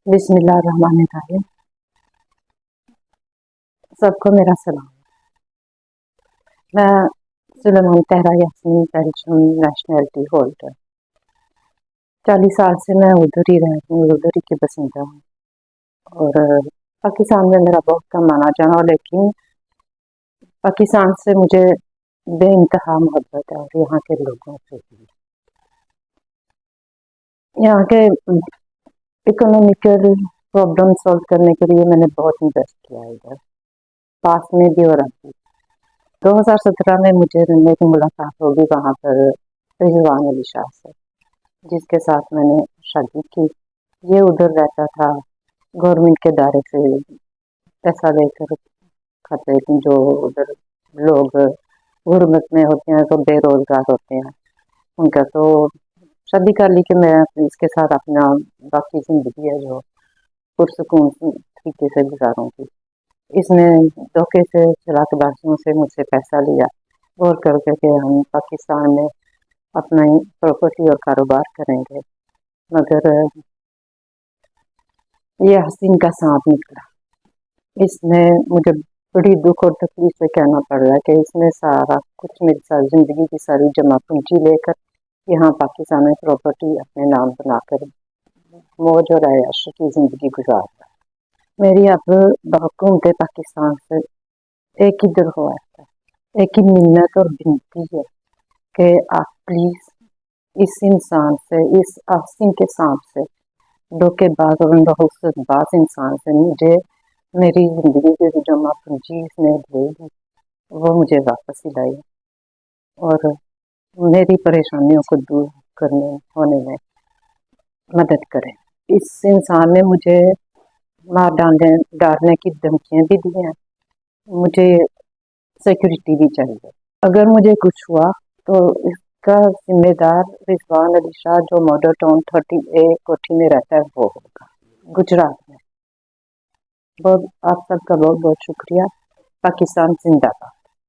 बिस्मिल्लाहिर्रहमानिर्रहीम। सबको मेरा सलाम। मैं सुलेमान तहरा यास्मीन बेल्जियम नेशनलिटी होल्डर। 40 साल से मैं उधर ही रहती हूँ, उधर ही की बसिंदा हूँ और पाकिस्तान में मेरा बहुत कम आना जाना, लेकिन पाकिस्तान से मुझे बेइंतहा मोहब्बत है और यहाँ के लोगों से भी। यहाँ के इकोनॉमिकल प्रॉब्लम सॉल्व करने के लिए मैंने बहुत इन्वेस्ट किया है इधर, पास में भी और अभी। 2017 में मेरी मुलाकात होगी वहाँ पर रिजवान अली शाह से, जिसके साथ मैंने शादी की। ये उधर रहता था, गवर्नमेंट के दायरे से पैसा लेकर खाते, लेकिन जो उधर लोग गुरबत में होते हैं तो बेरोजगार होते हैं, उनका तो शादी कर ली कि मैं इसके साथ अपना बाकी जिंदगी है जो पुरसकून तरीके से गुजारूंगी। इसने धोखे से चलाकबाजियों से मुझसे पैसा लिया और कर करके हम पाकिस्तान में अपना प्रॉपर्टी और कारोबार करेंगे, मगर ये हसीन का सांप निकला। इसने मुझे बड़ी दुख और तकलीफ से कहना पड़ रहा है कि इसने सारा कुछ, मेरी सारी जिंदगी की सारी जमा पूंजी लेकर यहाँ पाकिस्तान में प्रॉपर्टी अपने नाम बनाकर मौज और ऐश की जिंदगी गुजार रहा है। मेरी अब हुकूमत पाकिस्तान से एक ही दरख्वास्त है, एक ही मिन्नत और विनती है कि आप प्लीज इस इंसान से, इस आसिम के सांप से, धोखेबाज और नहुसतबाज इंसान से मुझे मेरी जिंदगी की जो जमा पूंजी इसने ली वो मुझे वापस दिलाई और मेरी परेशानियों को दूर करने होने में मदद करें। इस इंसान ने मुझे मार डालने की धमकियां भी दी हैं, मुझे सिक्योरिटी भी चाहिए। अगर मुझे कुछ हुआ तो इसका जिम्मेदार रिजवान अली शाह जो मॉडल टाउन 30A कोठी में रहता है वो होगा, गुजरात में। बहुत आप सबका बहुत बहुत शुक्रिया। पाकिस्तान जिंदाबाद।